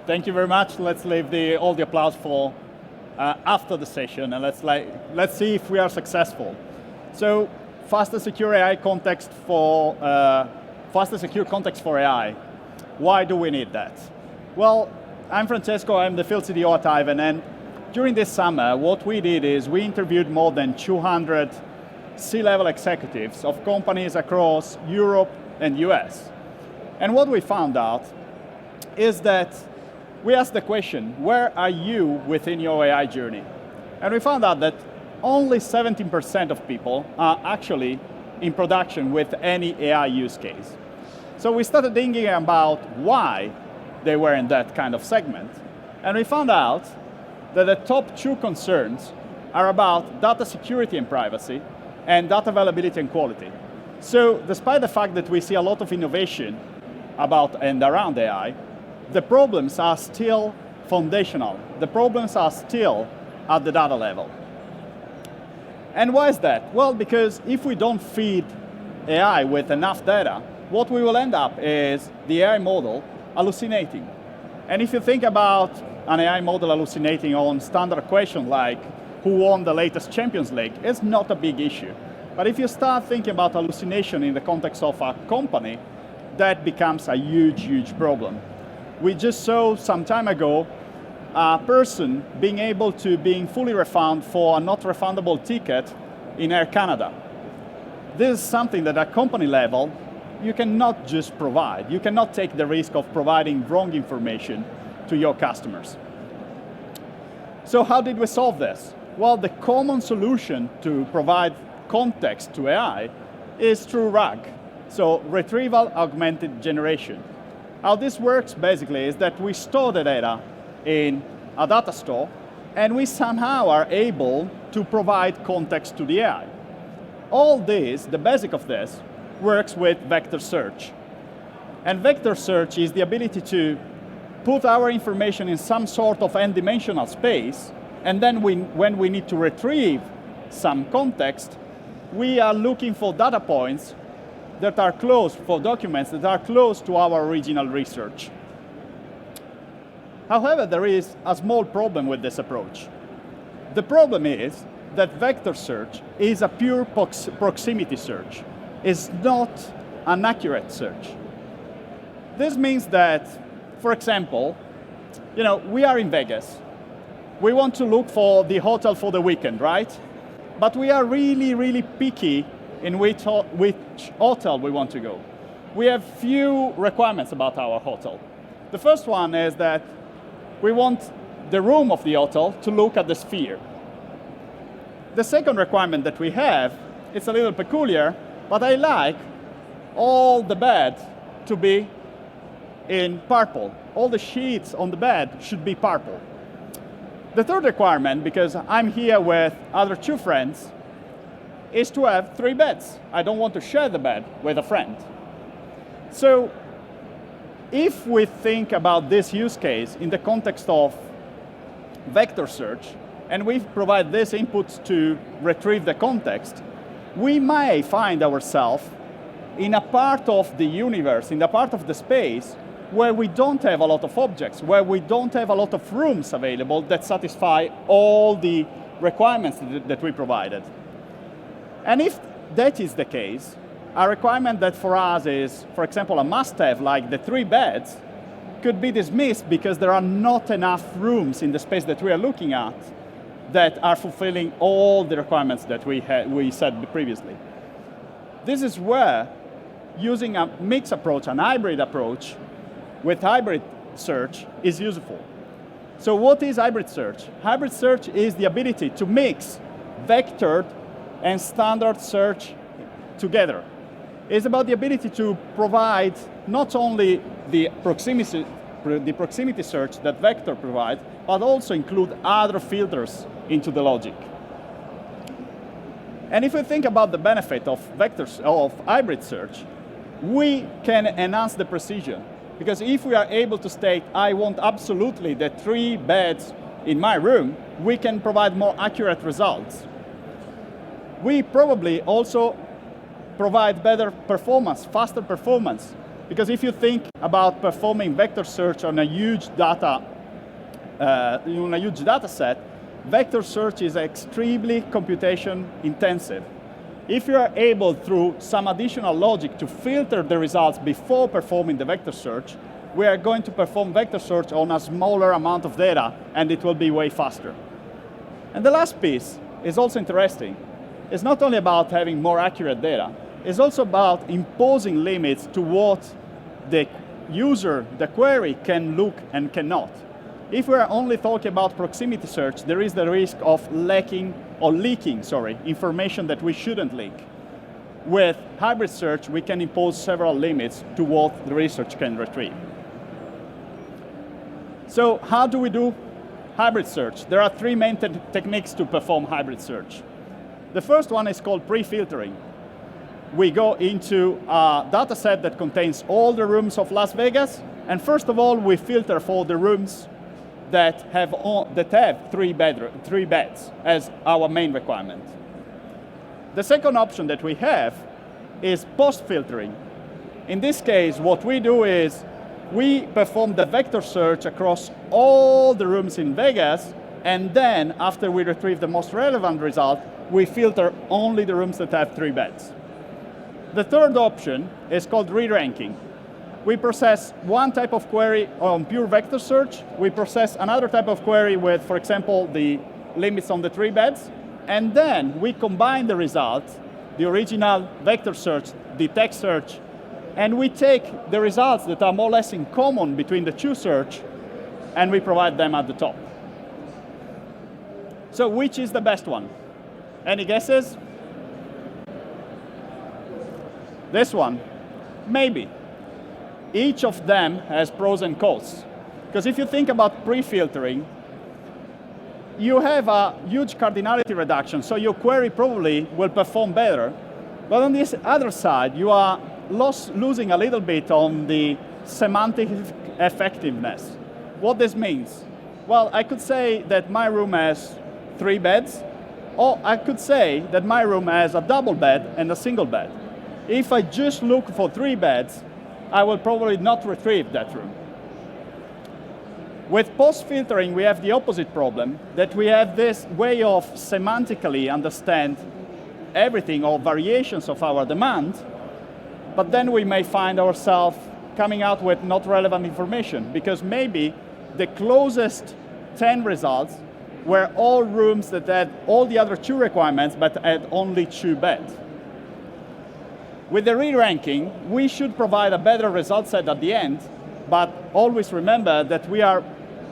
Thank you very much. Let's leave all the applause for after the session, and let's see if we are successful. So, faster secure AI context for faster secure context for AI. Why do we need that? Well, I'm Francesco. I'm the field CDO at Aiven, and during this summer, what we did is we interviewed more than 200 C-level executives of companies across Europe and US. And what we found out is that we asked the question, where are you within your AI journey? And we found out that only 17% of people are actually in production with any AI use case. So we started thinking about why they were in that kind of segment. And we found out that the top two concerns are about data security and privacy and data availability and quality. So despite the fact that we see a lot of innovation about and around AI, the problems are still foundational. The problems are still at the data level. And why is that? Well, because if we don't feed AI with enough data, what we will end up is the AI model hallucinating. And if you think about an AI model hallucinating on standard questions like who won the latest Champions League, it's not a big issue. But if you start thinking about hallucination in the context of a company, that becomes a huge, huge problem. We just saw some time ago a person being able to being fully refunded for a not refundable ticket in Air Canada. This is something that at company level, you cannot just provide. You cannot take the risk of providing wrong information to your customers. So how did we solve this? Well, the common solution to provide context to AI is through RAG, so retrieval augmented generation. How this works basically is that we store the data in a data store, and we somehow are able to provide context to the AI. All this, the basic of this, works with vector search. And vector search is the ability to put our information in some sort of n-dimensional space, and then when we need to retrieve some context, we are looking for data points that are close, for documents that are close to our original research. However, there is a small problem with this approach. The problem is that vector search is a pure proximity search. It's not an accurate search. This means that, for example, we are in Vegas. We want to look for the hotel for the weekend, right? But we are really, really picky in which hotel we want to go. We have few requirements about our hotel. The first one is that we want the room of the hotel to look at the sphere. The second requirement that we have, it's a little peculiar, but I like all the bed to be in purple. All the sheets on the bed should be purple. The third requirement, because I'm here with other two friends, is to have 3 beds. I don't want to share the bed with a friend. So if we think about this use case in the context of vector search, and we provide this input to retrieve the context, we may find ourselves in a part of the universe, in a part of the space, where we don't have a lot of objects, where we don't have a lot of rooms available that satisfy all the requirements that we provided. And if that is the case, a requirement that for us is, for example, a must-have, like the 3 beds, could be dismissed because there are not enough rooms in the space that we are looking at that are fulfilling all the requirements that we said previously. This is where using a mixed approach, an hybrid approach, with hybrid search is useful. So what is hybrid search? Hybrid search is the ability to mix vectored and standard search together. It's about the ability to provide not only the proximity search that vector provides, but also include other filters into the logic. And if we think about the benefit of hybrid search, we can enhance the precision. Because if we are able to state, I want absolutely the 3 beds in my room, we can provide more accurate results. We probably also provide better performance, faster performance, Because if you think about performing vector search on a huge data set, vector search is extremely computation intensive. If you are able, through some additional logic, to filter the results before performing the vector search, we are going to perform vector search on a smaller amount of data, and it will be way faster. And the last piece is also interesting. It's not only about having more accurate data, it's also about imposing limits to what the user, the query, can look and cannot. If we are only talking about proximity search, there is the risk of leaking information that we shouldn't leak. With hybrid search, we can impose several limits to what the research can retrieve. So how do we do hybrid search? There are three main techniques to perform hybrid search. The first one is called pre-filtering. We go into a data set that contains all the rooms of Las Vegas, and first of all, we filter for the rooms that have three beds as our main requirement. The second option that we have is post-filtering. In this case, what we do is we perform the vector search across all the rooms in Vegas, and then after we retrieve the most relevant result, we filter only the rooms that have 3 beds. The third option is called re-ranking. We process one type of query on pure vector search. We process another type of query with, for example, the limits on the 3 beds. And then we combine the results, the original vector search, the text search, and we take the results that are more or less in common between the two search, and we provide them at the top. So which is the best one? Any guesses? This one? Maybe. Each of them has pros and cons. Because if you think about pre-filtering, you have a huge cardinality reduction, so your query probably will perform better. But on this other side, you are losing a little bit on the semantic effectiveness. What this means? Well, I could say that my room has 3 beds, or I could say that my room has a double bed and a single bed. If I just look for 3 beds, I will probably not retrieve that room. With post-filtering, we have the opposite problem, that we have this way of semantically understand everything or variations of our demand, but then we may find ourselves coming out with not relevant information, because maybe the closest 10 results were all rooms that had all the other 2 requirements, but had only 2 beds. With the re-ranking, we should provide a better result set at the end, but always remember that we are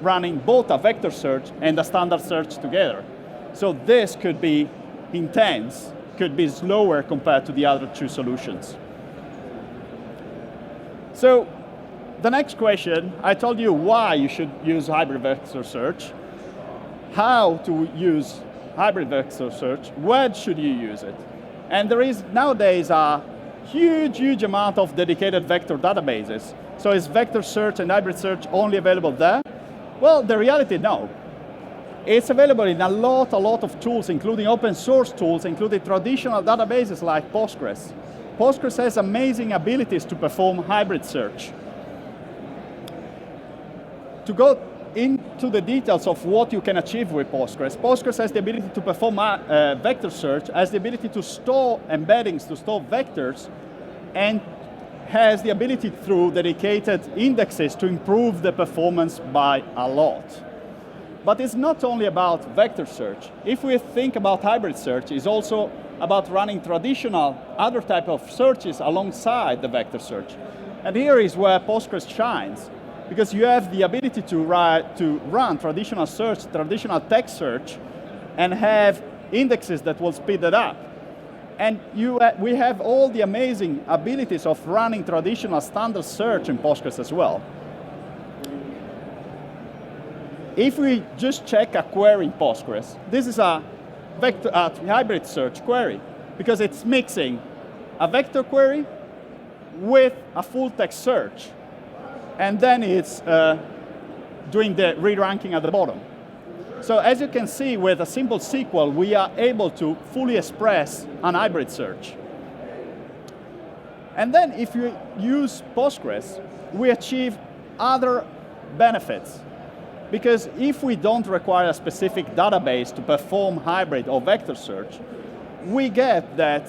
running both a vector search and a standard search together. So this could be intense, could be slower compared to the other 2 solutions. So the next question, I told you why you should use hybrid vector search, how to use hybrid vector search, where should you use it? And there is nowadays a huge amount of dedicated vector databases. So is vector search and hybrid search only available there? Well, the reality, no. It's available in a lot of tools, including open source tools, including traditional databases like Postgres. Postgres has amazing abilities to perform hybrid search. To go into the details of what you can achieve with Postgres, Postgres has the ability to perform vector search, has the ability to store embeddings, to store vectors, and has the ability through dedicated indexes to improve the performance by a lot. But it's not only about vector search. If we think about hybrid search, it's also about running traditional other type of searches alongside the vector search. And here is where Postgres shines, because you have the ability to run traditional search, traditional text search, and have indexes that will speed it up. And we have all the amazing abilities of running traditional standard search in Postgres as well. If we just check a query in Postgres, this is a hybrid search query, because it's mixing a vector query with a full text search. And then it's doing the re-ranking at the bottom. So as you can see, with a simple SQL, we are able to fully express an hybrid search. And then if you use Postgres, we achieve other benefits. Because if we don't require a specific database to perform hybrid or vector search, we get that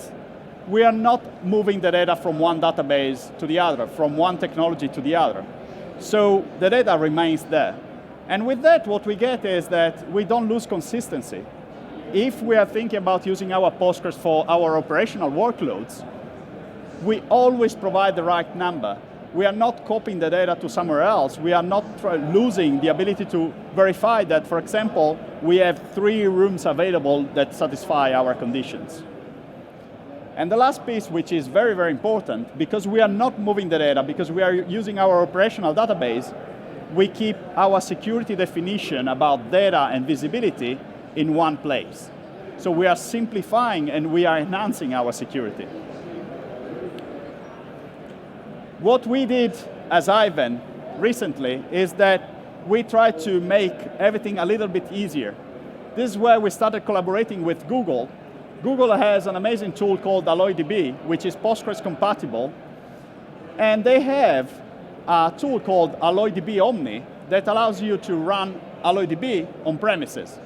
we are not moving the data from one database to the other, from one technology to the other. So the data remains there. And with that, what we get is that we don't lose consistency. If we are thinking about using our Postgres for our operational workloads, we always provide the right number. We are not copying the data to somewhere else. We are not losing the ability to verify that, for example, we have 3 rooms available that satisfy our conditions. And the last piece, which is very, very important, because we are not moving the data, because we are using our operational database, we keep our security definition about data and visibility in one place. So we are simplifying and we are enhancing our security. What we did as Aiven recently is that we tried to make everything a little bit easier. This is where we started collaborating with Google. Google has an amazing tool called AlloyDB, which is Postgres compatible. And they have a tool called AlloyDB Omni that allows you to run AlloyDB on premises.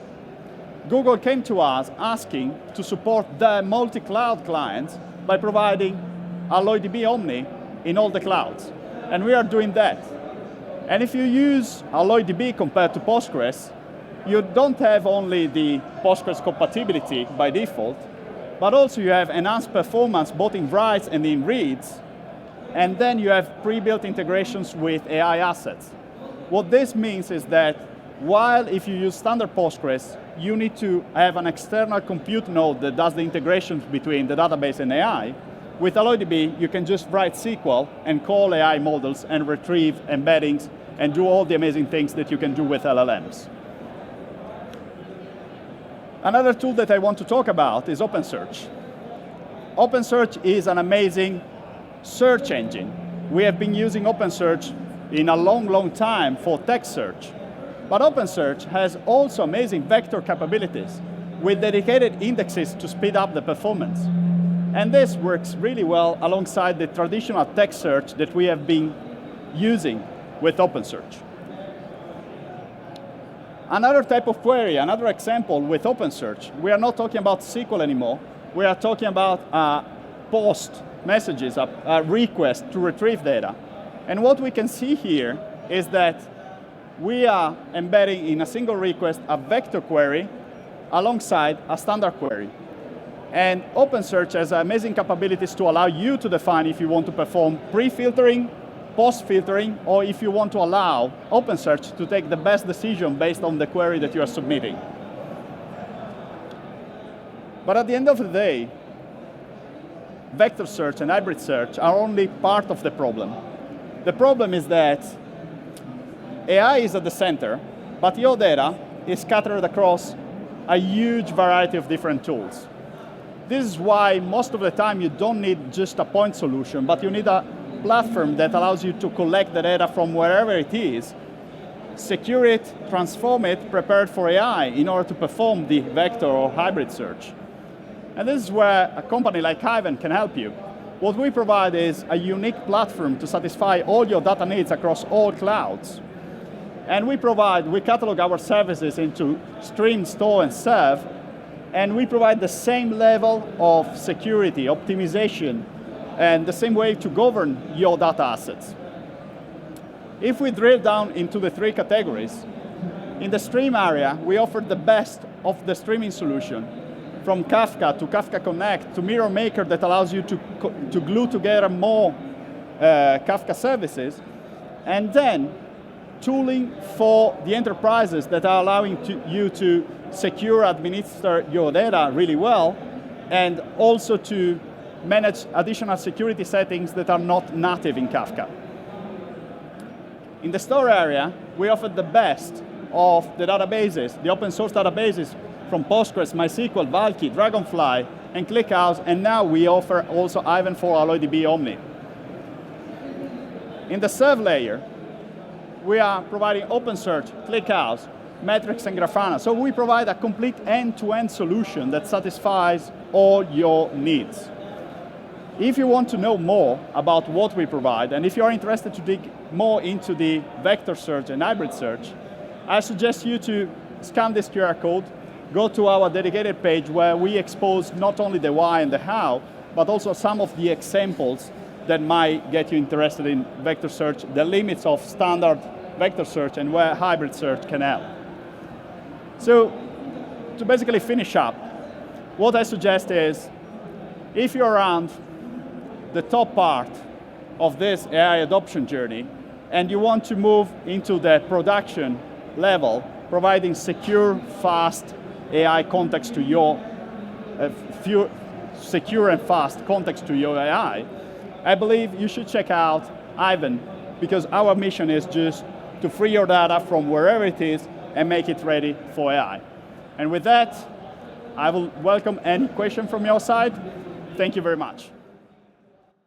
Google came to us asking to support their multi-cloud clients by providing AlloyDB Omni in all the clouds. And we are doing that. And if you use AlloyDB compared to Postgres, you don't have only the Postgres compatibility by default, but also you have enhanced performance both in writes and in reads, and then you have pre-built integrations with AI assets. What this means is that while if you use standard Postgres, you need to have an external compute node that does the integrations between the database and AI, with AlloyDB, you can just write SQL and call AI models and retrieve embeddings and do all the amazing things that you can do with LLMs. Another tool that I want to talk about is OpenSearch. OpenSearch is an amazing search engine. We have been using OpenSearch in a long, long time for text search. But OpenSearch has also amazing vector capabilities with dedicated indexes to speed up the performance. And this works really well alongside the traditional text search that we have been using with OpenSearch. Another type of query, another example with OpenSearch, we are not talking about SQL anymore. We are talking about post messages, a request to retrieve data. And what we can see here is that we are embedding in a single request a vector query alongside a standard query. And OpenSearch has amazing capabilities to allow you to define if you want to perform pre-filtering, post-filtering, or if you want to allow OpenSearch to take the best decision based on the query that you are submitting. But at the end of the day, vector search and hybrid search are only part of the problem. The problem is that AI is at the center, but your data is scattered across a huge variety of different tools. This is why most of the time you don't need just a point solution, but you need a platform that allows you to collect the data from wherever it is, secure it, transform it, prepare it for AI in order to perform the vector or hybrid search. And this is where a company like Aiven can help you. What we provide is a unique platform to satisfy all your data needs across all clouds. And we catalog our services into stream, store, and serve, and we provide the same level of security, optimization, and the same way to govern your data assets. If we drill down into the 3 categories, in the stream area, we offer the best of the streaming solution, from Kafka to Kafka Connect to Mirror Maker that allows you to glue together more Kafka services, and then tooling for the enterprises that are allowing you to secure, administer your data really well, and also to manage additional security settings that are not native in Kafka. In the store area, we offer the best of the databases, the open source databases from Postgres, MySQL, Valkey, Dragonfly, and ClickHouse, and now we offer also Aiven for AlloyDB Omni. In the serve layer, we are providing OpenSearch, ClickHouse, Metrics, and Grafana. So we provide a complete end-to-end solution that satisfies all your needs. If you want to know more about what we provide, and if you're interested to dig more into the vector search and hybrid search, I suggest you to scan this QR code, go to our dedicated page where we expose not only the why and the how, but also some of the examples that might get you interested in vector search, the limits of standard vector search, and where hybrid search can help. So, to basically finish up, what I suggest is, if you're around the top part of this AI adoption journey, and you want to move into the production level, providing secure, fast AI context to your, secure and fast context to your AI, I believe you should check out Aiven, because our mission is just to free your data from wherever it is and make it ready for AI. And with that, I will welcome any question from your side. Thank you very much.